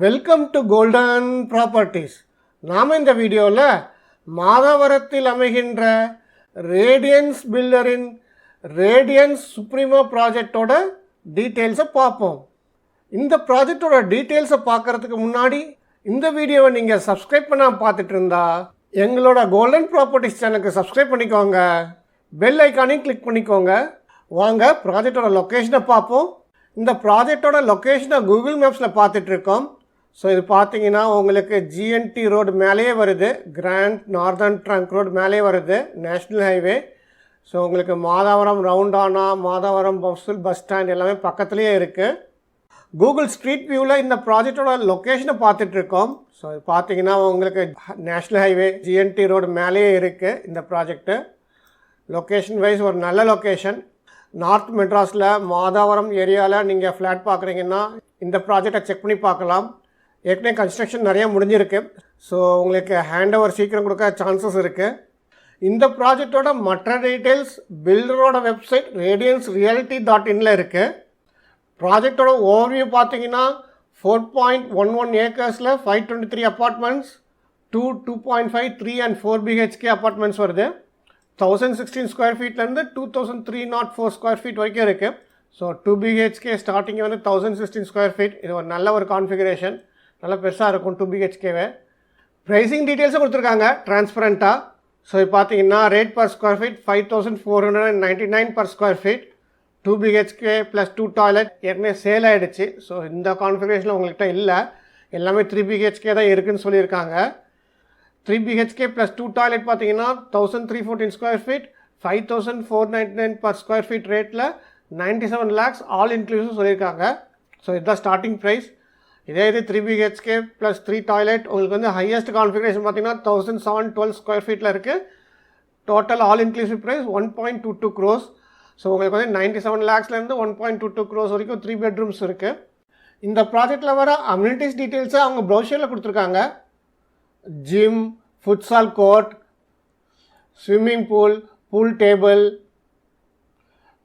Welcome to golden properties. நாம் இந்த வீடியோவில் மாதவரத்தில் அமைகின்ற ரேடியன்ஸ் பில்டரின் ரேடியன்ஸ் சுப்ரீமா ப்ராஜெக்டோட டீட்டெயில்ஸை பார்ப்போம். இந்த ப்ராஜெக்டோட டீட்டெயில்ஸை பார்க்குறதுக்கு முன்னாடி இந்த வீடியோவை நீங்கள் சப்ஸ்கிரைப் பண்ணாமல் பார்த்துட்டு இருந்தா எங்களோட கோல்டன் ப்ராப்பர்ட்டிஸ் சேனலுக்கு சப்ஸ்கிரைப் பண்ணிக்கோங்க, பெல் ஐக்கானையும் கிளிக் பண்ணிக்கோங்க. வாங்க ப்ராஜெக்டோட லொக்கேஷனை பார்ப்போம். இந்த ப்ராஜெக்டோட லொக்கேஷனை கூகுள் மேப்ஸில் பார்த்துட்ருக்கோம். ஸோ இது பார்த்தீங்கன்னா உங்களுக்கு GNT ரோடு மேலேயே வருது, கிராண்ட் நார்தர்ன் ட்ரங்க் ரோடு மேலேயே வருது, நேஷ்னல் ஹைவே. ஸோ உங்களுக்கு மாதவரம் ரவுண்டானா, மாதவரம் பஸ் ஸ்டாண்ட் எல்லாமே பக்கத்துலேயே இருக்குது. கூகுள் ஸ்ட்ரீட் வியூவில் இந்த ப்ராஜெக்டோட லொக்கேஷனை பார்த்துட்ருக்கோம். ஸோ இது பார்த்தீங்கன்னா உங்களுக்கு நேஷ்னல் ஹைவே GNT ரோடு மேலேயே இருக்குது இந்த ப்ராஜெக்ட்டு. லொக்கேஷன் வைஸ் ஒரு நல்ல லொக்கேஷன். நார்த் மெட்ராஸில் மாதவரம் ஏரியாவில் நீங்கள் ஃப்ளாட் பார்க்குறீங்கன்னா இந்த ப்ராஜெக்டை செக் பண்ணி பார்க்கலாம். ஏற்கனவே கன்ஸ்ட்ரக்ஷன் நிறையா முடிஞ்சிருக்கு. ஸோ உங்களுக்கு ஹேண்ட் ஓவர் சீக்கிரம் கொடுக்க சான்சஸ் இருக்குது. இந்த ப்ராஜெக்டோட மற்ற டீட்டெயில்ஸ் பில்டரோட வெப்சைட் radiancerealty.inல இருக்குது. ப்ராஜெக்டோட ஓவர்வியூ பார்த்தீங்கன்னா 4.11 ஏக்கர்ஸில் 523 அப்பார்ட்மெண்ட்ஸ், 2.5, 3 and 4 BHK அப்பார்ட்மெண்ட்ஸ் வருது. 1016 ஸ்கொயர் ஃபீட்லேருந்து 2304 ஸ்கொயர் ஃபீட் வரைக்கும் இருக்குது. ஸோ 2 BHK ஸ்டார்டிங் வந்து 1016 ஸ்கொயர் ஃபீட். இது ஒரு நல்ல ஒரு கான்ஃபிகரேஷன், நல்லா பெருசாக இருக்கும் 2 BHKவே. ப்ரைஸிங் டீட்டெயில்ஸும் கொடுத்துருக்காங்க ட்ரான்ஸ்பரண்ட்டாக. ஸோ இது பார்த்தீங்கன்னா rate per square feet 5499 per square feet. 2 BHK plus 2 toilet ஏற்கனவே சேல் ஆகிடுச்சு. ஸோ இந்த கான்ஃபிகரேஷனில் உங்கள்கிட்ட இல்லை, எல்லாமே 3 BHK தான் இருக்குதுன்னு சொல்லியிருக்காங்க. 3 BHK ப்ளஸ் 2 டாய்லெட் பார்த்தீங்கன்னா 1314 square feet, 5499 per square feet ரேட்டில் 97 lakhs ஆல் இன்க்ளூசிவ் சொல்லியிருக்காங்க. ஸோ இதுதான் ஸ்டார்டிங் ப்ரைஸ். இதே இது 3 BHK ப்ளஸ் 3 டாய்லெட் உங்களுக்கு வந்து ஹையஸ்ட் கான்ஃபிகரேஷன் பார்த்தீங்கன்னா 1712 ஸ்கொயர் ஃபீட்டில் இருக்குது. Total all inclusive price 1.22 crores. So உங்களுக்கு வந்து 97 lakhsலேருந்து 1.22 crores வரைக்கும் 3 bedrooms இருக்குது. இந்த ப்ராஜெக்டில் வர அம்யூனிட்டிஸ் டீட்டெயில்ஸை அவங்க ப்ரௌஷரில் கொடுத்துருக்காங்க. Gym, futsal court, swimming pool, pool table,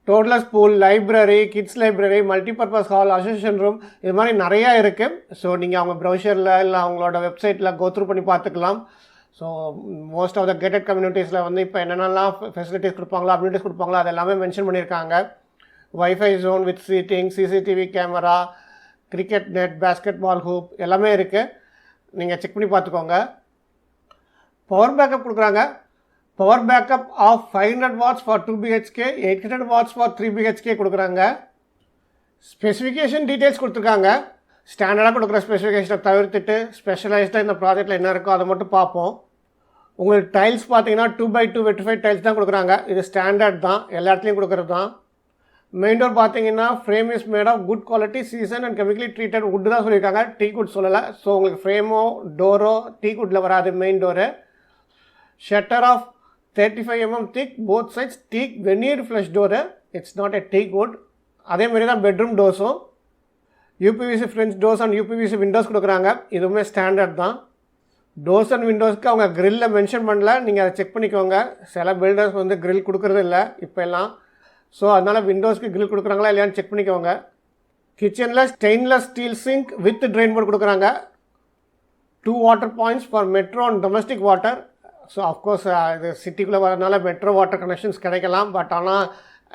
toddlers pool, library, kids library, multipurpose hall, association room, இது மாதிரி நிறையா இருக்குது. ஸோ நீங்கள் அவங்க ப்ரௌஷரில் இல்லை அவங்களோட வெப்சைட்டில் கோத்ரூ பண்ணி பார்த்துக்கலாம். So most of the gated கம்யூனிட்டிஸில் வந்து இப்போ என்னென்னலாம் ஃபெசிலிட்டிஸ் கொடுப்பாங்களோ, அம்யூனிட்டிஸ் கொடுப்பாங்களோ அது எல்லாமே மென்ஷன் பண்ணியிருக்காங்க. Wifi zone with seating, CCTV camera, cricket net, basketball hoop எல்லாமே இருக்குது. நீங்கள் செக் பண்ணி பார்த்துக்கோங்க. பவர் பேக்கப் கொடுக்குறாங்க. Power backup of 500 watts for 2 BHK, 800 watts for 3 BHK கொடுக்குறாங்க. ஸ்பெசிஃபிகேஷன் டீட்டெயில்ஸ் கொடுத்துருக்காங்க. ஸ்டாண்டர்டாக கொடுக்குற ஸ்பெசிஃபிகேஷனை தவிர்த்துட்டு ஸ்பெஷலைஸ்டாக இந்த ப்ராஜெக்டில் என்ன இருக்கோ அதை மட்டும் பார்ப்போம். உங்களுக்கு டைல்ஸ் பார்த்தீங்கன்னா 2x2 வெட்டிஃபைட் டைல்ஸ் தான் கொடுக்குறாங்க. இது ஸ்டாண்டர்ட் தான், எல்லா இடத்துலையும் கொடுக்குறது தான். மெயின் டோர் பார்த்தீங்கன்னா frame is made of good quality season and chemically treated wood தான் சொல்லியிருக்காங்க, டீ குட் சொல்லலை. ஸோ உங்களுக்கு ஃப்ரேமோ டோரோ டீ குட்டில் வராது. Main door shutter of 35 mm thick, both sides teak veneer flush door, it's not a teak wood. அதேமாரி தான் bedroom டோர்ஸும் UPVC French doors and UPVC windows கொடுக்குறாங்க. இதுவுமே ஸ்டாண்டர்ட் தான். டோர்ஸ் அண்ட் விண்டோஸ்க்கு அவங்க க்ரில்லில் மென்ஷன் பண்ணல, நீங்கள் அதை செக் பண்ணிக்கோங்க. சில பில்டர்ஸ் வந்து க்ரில் கொடுக்குறது இல்லை இப்போ எல்லாம். ஸோ அதனால் விண்டோஸ்க்கு க்ரில் கொடுக்குறாங்களா இல்லையான்னு செக் பண்ணிக்கோங்க. கிச்சனில் stainless steel sink with train board கொடுக்குறாங்க. 2 water points for metro and domestic water. So of course இது சிட்டிக்குள்ளே வரதுனால மெட்ரோ வாட்டர் கனெக்ஷன்ஸ் கிடைக்கலாம். பட் ஆனால்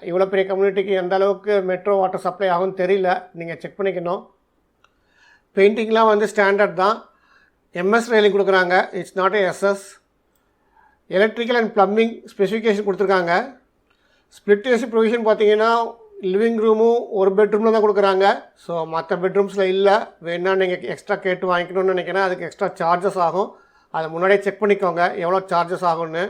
இவ்வளோ பெரிய கம்யூனிட்டிக்கு எந்த அளவுக்கு மெட்ரோ வாட்டர் சப்ளை ஆகும்னு தெரியல, நீங்கள் செக் பண்ணிக்கணும். பெயிண்டிங்லாம் வந்து ஸ்டாண்டர்ட் தான். MS ரailing கொடுக்குறாங்க, it's not a SS. Electrical and plumbing specification கொடுத்துருக்காங்க. ஸ்ப்ளிட் AC ப்ரொவிஷன் பார்த்தீங்கன்னா லிவிங் ரூமும் ஒரு பெட்ரூமில் தான் கொடுக்குறாங்க. ஸோ மற்ற பெட்ரூம்ஸில் இல்லை, வேணா நீங்கள் எக்ஸ்ட்ரா கேட்டு வாங்கிக்கணும்னு நினைக்கிறேன். அதுக்கு எக்ஸ்ட்ரா சார்ஜஸ் ஆகும், அதை முன்னாடியே செக் பண்ணிக்கோங்க எவ்வளோ சார்ஜஸ் ஆகும்னு.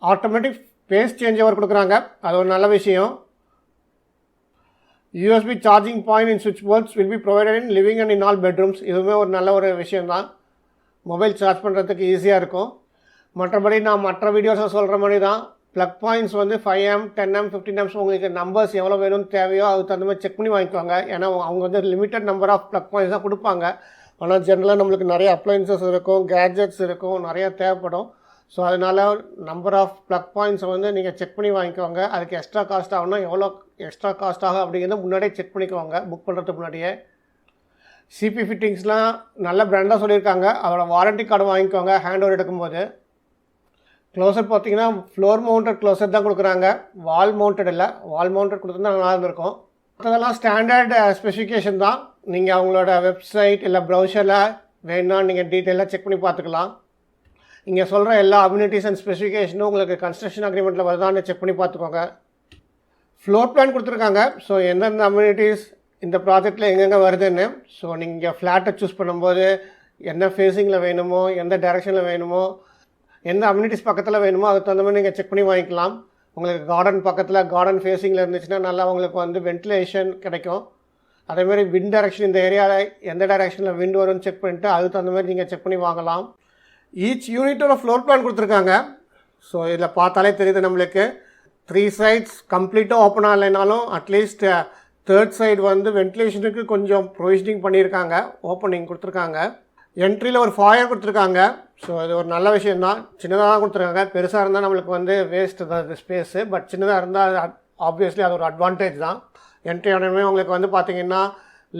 ஆட்டோமேட்டிக் பேஸ் சேஞ்ச் ஓவர் கொடுக்குறாங்க, அது ஒரு நல்ல விஷயம். USB சார்ஜிங் பாயிண்ட் இன் சுவிட்ச் ports will be provided in living and in all bedrooms. இதுவுமே ஒரு நல்ல ஒரு விஷயந்தான், மொபைல் சார்ஜ் பண்ணுறதுக்கு ஈஸியாக இருக்கும். மற்றபடி நான் மற்ற வீடியோஸை சொல்கிற மாதிரி தான். ப்ளக் பாயிண்ட்ஸ் வந்து 5M, 10M, 15M உங்களுக்கு நம்பர்ஸ் எவ்வளோ வேணும்னு தேவையோ அதுக்கு தகுந்த மாதிரி செக் பண்ணி வாங்கிக்குவாங்க. ஏன்னா அவங்க வந்து limited number of plug points தான் கொடுப்பாங்க. ஆனால் ஜென்ரலாக நம்மளுக்கு நிறைய அப்ளைன்சஸ் இருக்கும், கேட்ஜெட்ஸ் இருக்கும், நிறையா தேவைப்படும். ஸோ அதனால் நம்பர் ஆஃப் ப்ளக் பாயிண்ட்ஸை வந்து நீங்கள் செக் பண்ணி வாங்கிக்கோங்க. அதுக்கு எக்ஸ்ட்ரா காஸ்ட் ஆகும்னா எவ்வளோ எக்ஸ்ட்ரா காஸ்ட் ஆகும் அப்படிங்கிறத முன்னாடியே செக் பண்ணிக்குவாங்க புக் பண்ணுறதுக்கு முன்னாடியே. சிபி ஃபிட்டிங்ஸ்லாம் நல்ல பிராண்டாக சொல்லியிருக்காங்க. அதோட வாரண்டி கார்டு வாங்கிக்கோங்க ஹேண்ட் ஓவர் எடுக்கும்போது. க்ளோசர் பார்த்தீங்கன்னா ஃப்ளோர் மவுண்டட் க்ளோசர் தான் கொடுக்குறாங்க, வால் மவுண்டட் இல்லை. வால் மவுண்டட் கொடுத்துருந்தா நல்லா இருந்திருக்கும். மற்றதெல்லாம் ஸ்டாண்டர்ட் ஸ்பெசிஃபிகேஷன் தான். நீங்கள் அவங்களோட வெப்சைட் இல்லை ப்ரௌசரில் வேணும்னா நீங்கள் டீட்டெயிலாக செக் பண்ணி பார்த்துக்கலாம். இங்கே சொல்கிற எல்லா அம்யூனிட்டிஸ் அண்ட் ஸ்பெசிஃபிகேஷனும் உங்களுக்கு கன்ஸ்ட்ரக்ஷன் அக்ரிமெண்ட்டில் வருதான்னு செக் பண்ணி பார்த்துக்கோங்க. ஃப்ளோர் பிளான் கொடுத்துருக்காங்க. ஸோ எந்தெந்த அம்யூனிட்டிஸ் இந்த ப்ராஜெக்டில் எங்கெங்கே வருதுன்னு. ஸோ நீங்கள் ஃப்ளாட்டை சூஸ் பண்ணும்போது என்ன ஃபேஸிங்கில் வேணுமோ, எந்த டைரெக்ஷனில் வேணுமோ, எந்த அம்யூனிட்டிஸ் பக்கத்தில் வேணுமோ அதுக்கு தகுந்த மாதிரி நீங்கள் செக் பண்ணி வாங்கிக்கலாம். உங்களுக்கு கார்டன் பக்கத்தில் கார்டன் ஃபேஸிங்கில் இருந்துச்சுன்னா நல்லா உங்களுக்கு வந்து வென்டிலேஷன் கிடைக்கும். அதேமாதிரி விண்ட் டைரெக்ஷன் இந்த ஏரியாவில் எந்த டைரெக்ஷனில் விண்ட் வரும்னு செக் பண்ணிவிட்டு அதுக்கு தகுந்த மாதிரி நீங்கள் செக் பண்ணி வாங்கலாம். ஈச் யூனிட்டோட ஃப்ளோர் பிளான் கொடுத்துருக்காங்க. ஸோ இதில் பார்த்தாலே தெரியுது நம்மளுக்கு 3 sides கம்ப்ளீட்டாக ஓப்பன் ஆகலைனாலும் அட்லீஸ்ட் தேர்ட் சைடு வந்து வென்டிலேஷனுக்கு கொஞ்சம் ப்ரொவிஷனிங் பண்ணியிருக்காங்க, ஓப்பனிங் கொடுத்துருக்காங்க. என்ட்ரியில் ஒரு ஃபாயர் கொடுத்துருக்காங்க. ஸோ இது ஒரு நல்ல விஷயந்தான். சின்னதாக தான் கொடுத்துருக்காங்க. பெருசாக இருந்தால் நம்மளுக்கு வந்து வேஸ்ட்டு தான் அது ஸ்பேஸு. பட் சின்னதாக இருந்தால் ஆப்வியஸ்லி அது ஒரு அட்வான்டேஜ் தான். என்ட்ரி ஆனமே உங்களுக்கு வந்து பார்த்திங்கன்னா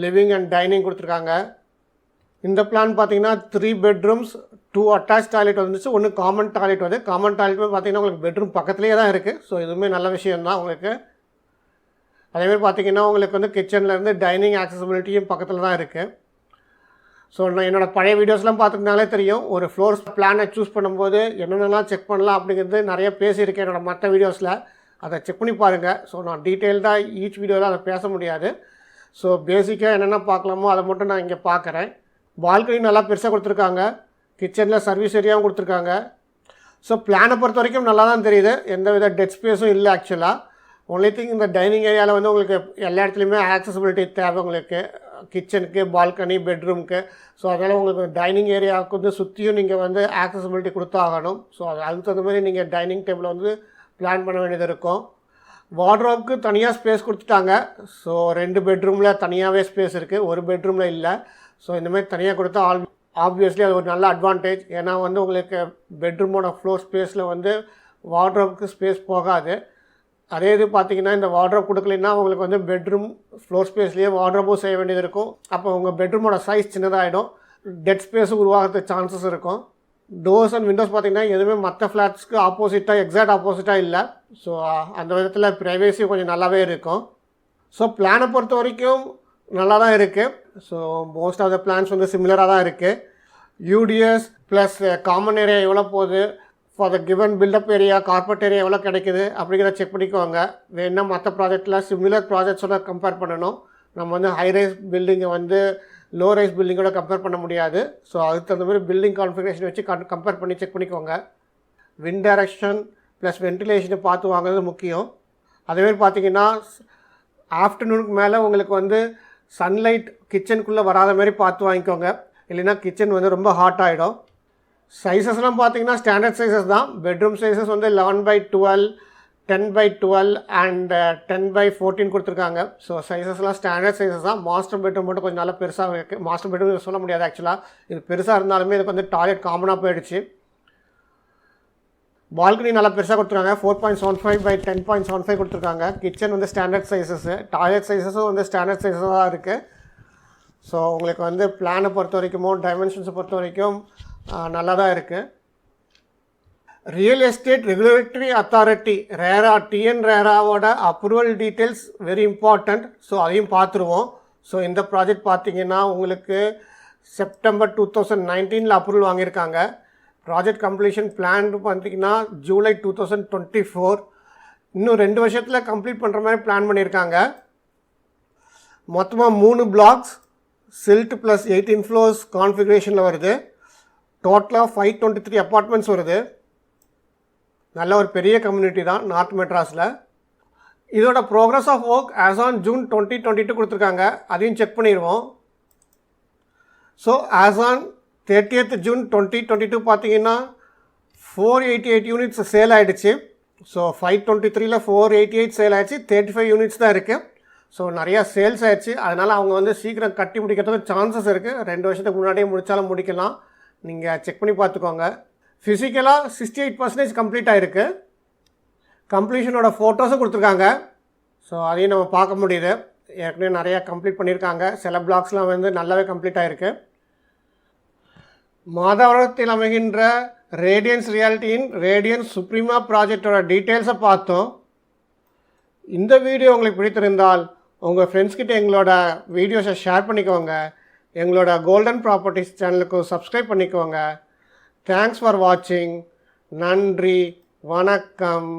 லிவிங் அண்ட் டைனிங் கொடுத்துருக்காங்க. இந்த பிளான் பார்த்தீங்கன்னா 3 bedrooms 2 அட்டாச் டாய்லெட் வந்துச்சு, 1 காமன் டாய்லெட் வந்து. காமன் டாய்லெட்டுமே பார்த்தீங்கன்னா உங்களுக்கு பெட்ரூம் பக்கத்துலேயே தான் இருக்குது. ஸோ இதுவுமே நல்ல விஷயந்தான் உங்களுக்கு. அதேமாதிரி பார்த்தீங்கன்னா உங்களுக்கு வந்து கிச்சன்லேருந்து டைனிங் ஆக்சசிபிலிட்டியும் பக்கத்தில் தான் இருக்குது. ஸோ நான் என்னோடய பழைய வீடியோஸ்லாம் பார்த்துக்கினாலே தெரியும், ஒரு ஃப்ளோர் பிளானை சூஸ் பண்ணும்போது என்னென்னலாம் செக் பண்ணலாம் அப்படிங்கிறது நிறைய பேசியிருக்கேன் என்னோடய மற்ற வீடியோஸில். அதை செக் பண்ணி பாருங்கள். ஸோ நான் டீட்டெயில்டாக ஈச் வீடியோவில் அதை பேச முடியாது. ஸோ பேசிக்காக என்னென்ன பார்க்கலாமோ அதை மட்டும் நான் இங்கே பார்க்குறேன். பால்கனி நல்லா பெருசாக கொடுத்துருக்காங்க. கிச்சனில் சர்வீஸ் ஏரியாவும் கொடுத்துருக்காங்க. ஸோ பிளானை பொறுத்த வரைக்கும் நல்லா தான் தெரியுது. எந்த வித டெட் ஸ்பேஸும் இல்லை ஆக்சுவலாக. ஒன்லி திங் இந்த டைனிங் ஏரியாவில் வந்து உங்களுக்கு எல்லா இடத்துலையுமே ஆக்சசிபிலிட்டி தேவை உங்களுக்கு, கிச்சனுக்கு, பால்கனி, பெட்ரூமுக்கு. ஸோ அதனால் உங்களுக்கு டைனிங் ஏரியாவுக்கு வந்து சுற்றியும் நீங்கள் வந்து ஆக்சசிபிலிட்டி கொடுத்தாகணும். ஸோ அதுக்கு தகுந்த மாதிரி நீங்கள் டைனிங் டேபிளை வந்து பிளான் பண்ண வேண்டியது இருக்கும். வார்ட்ரோப்க்கு தனியாக ஸ்பேஸ் கொடுத்துட்டாங்க. ஸோ 2 bedroomல தனியாகவே ஸ்பேஸ் இருக்குது, ஒரு பெட்ரூமில் இல்லை. ஸோ இந்தமாதிரி தனியாக கொடுத்தா ஆப்வியஸ்லி அது ஒரு நல்ல அட்வான்டேஜ். ஏன்னா வந்து உங்களுக்கு பெட்ரூமோட ஃப்ளோர் ஸ்பேஸில் வந்து வார்ட்ரோப்க்கு ஸ்பேஸ் போகாது. அதே இது பார்த்திங்கன்னா இந்த வார்ட்ரோப் கொடுக்கலைன்னா உங்களுக்கு வந்து பெட்ரூம் ஃப்ளோர் ஸ்பேஸ்லேயே வார்ட்ரோப்பும் செய்ய வேண்டியது இருக்கும். அப்போ உங்கள் பெட்ரூமோட சைஸ் சின்னதாகிடும், டெட் ஸ்பேஸும் உருவாகிறதுக்கு சான்சஸ் இருக்கும். டோர்ஸ் அண்ட் விண்டோஸ் பார்த்திங்கன்னா எதுவுமே மற்ற ஃப்ளாட்ஸ்க்கு ஆப்போசிட்டாக எக்ஸாக்ட் ஆப்போசிட்டாக இல்லை. ஸோ அந்த விதத்தில் ப்ரைவேசி கொஞ்சம் நல்லாவே இருக்கும். ஸோ பிளானை பொறுத்த வரைக்கும் நல்லா தான் இருக்குது. So most of the plans வந்து சிமிலராக தான் இருக்குது. யூடிஎஸ் ப்ளஸ் காமன் ஏரியா எவ்வளோ போகுது, for the given built up area, carpet area எவ்வளோ கிடைக்குது அப்படிங்கிறத செக் பண்ணிக்குவாங்க. வேணுன்னா மற்ற ப்ராஜெக்டில் சிமிலர் ப்ராஜெக்ட்ஸோட கம்பேர் பண்ணணும். நம்ம வந்து ஹை ரைஸ் பில்டிங்கை வந்து லோ ரைஸ் பில்டிங்கோட கம்பேர் பண்ண முடியாது. ஸோ அதுக்கு தகுந்த மாதிரி பில்டிங் கான்ஃபிகரேஷன் வச்சு கம்பேர் பண்ணி செக் பண்ணிக்கோங்க. விண்ட் டைரக்ஷன் ப்ளஸ் வென்டிலேஷனை பார்த்து வாங்குறது முக்கியம். அதேமாதிரி பார்த்திங்கன்னா ஆஃப்டர்நூனுக்கு மேலே உங்களுக்கு வந்து சன்லைட் கிச்சனுக்குள்ளே வராத மாதிரி பார்த்து வாங்கிக்கோங்க, இல்லைன்னா கிச்சன் வந்து ரொம்ப ஹாட் ஆகிடும். சைஸஸ்லாம் பார்த்தீங்கன்னா ஸ்டாண்டர்ட் சைஸஸ் தான். பெட்ரூம் சைஸஸ் வந்து 11/12, 10/12 அண்ட் 10/14 கொடுத்துருக்காங்க. ஸோ சைஸஸ்லாம் ஸ்டாண்டர்ட் சைஸஸ் தான். மாஸ்டர் பெட்ரூம் மட்டும் கொஞ்சம் நல்லா பெருசாக இருக்குது. மாஸ்டர் பெட்ரூம் சொல்ல முடியாது ஆக்சுவலாக, இது பெருசாக இருந்தாலுமே இதுக்கு வந்து டாய்லெட் காமனாக போயிடுச்சு. பால்கனி நல்லா பெருசாக கொடுத்துருக்காங்க, 4.75/10.75 கொடுத்துருக்காங்க. கிச்சன் வந்து ஸ்டாண்டர்ட் சைஸஸ்ஸு, டாய்லெட் சைஸஸும் வந்து ஸ்டாண்டர்ட் சைஸஸாக தான் இருக்குது. ஸோ உங்களுக்கு வந்து பிளானை பொறுத்த வரைக்கும், டைமென்ஷன்ஸை பொறுத்த வரைக்கும் நல்லா தான் இருக்குது. Real estate regulatory authority TN ரேராவோட approval details very important. So அதையும் பார்த்துருவோம். ஸோ இந்த ப்ராஜெக்ட் பார்த்திங்கன்னா உங்களுக்கு செப்டம்பர் 2019 அப்ரூவல் வாங்கியிருக்காங்க. ப்ராஜெக்ட் கம்ப்ளீஷன் பிளான் பார்த்திங்கன்னா ஜூலை 2024. இன்னும் 2 வருஷத்தில் கம்ப்ளீட் பண்ணுற மாதிரி பிளான் பண்ணியிருக்காங்க. மொத்தமாக 3 பிளாக்ஸ் சில்ட் ப்ளஸ் 18 floors கான்ஃபிகரேஷனில் வருது. டோட்டலாக 523 அப்பார்ட்மெண்ட்ஸ் வருது. நல்ல ஒரு பெரிய கம்யூனிட்டி தான் நார்த் மெட்ராஸில். இதோட progress of work as on June 2022 கொடுத்துருக்காங்க, அதையும் செக் பண்ணிடுவோம். So as on 30th June 2022 பார்த்தீங்கன்னா 488 யூனிட்ஸ் சேல் ஆகிடுச்சு. ஸோ 523ல் 488 சேல் ஆகிடுச்சு, 35 யூனிட்ஸ் தான் இருக்குது. ஸோ நிறையா சேல்ஸ் ஆகிடுச்சு. அதனால் அவங்க வந்து சீக்கிரம் கட்டி முடிக்கிறதுக்கு சான்சஸ் இருக்குது. 2 வருஷத்துக்கு முன்னாடியே முடித்தாலும் முடிக்கலாம். நீங்கள் செக் பண்ணி பார்த்துக்கோங்க. ஃபிசிக்கலாக 68% கம்ப்ளீட் ஆகிருக்கு. கம்ப்ளீஷனோட ஃபோட்டோஸும் கொடுத்துருக்காங்க. ஸோ அதையும் நம்ம பார்க்க முடியுது. ஏற்கனவே நிறையா கம்ப்ளீட் பண்ணியிருக்காங்க. சில பிளாக்ஸ்லாம் வந்து நல்லாவே கம்ப்ளீட் ஆகிருக்கு. மாதவரத்தில் அமைகின்ற ரேடியன்ஸ் ரியாலிட்டியின் ரேடியன்ஸ் சுப்ரீமா ப்ராஜெக்டோட டீட்டெயில்ஸை பார்த்தோம். இந்த வீடியோ உங்களுக்கு பிடித்திருந்தால் உங்கள் ஃப்ரெண்ட்ஸ்கிட்ட எங்களோட வீடியோஸை ஷேர் பண்ணிக்கோங்க. எங்களோட கோல்டன் ப்ராப்பர்ட்டிஸ் சேனலுக்கு சப்ஸ்கிரைப் பண்ணிக்கோங்க. தேங்க்ஸ் ஃபார் வாட்சிங். நன்றி, வணக்கம்.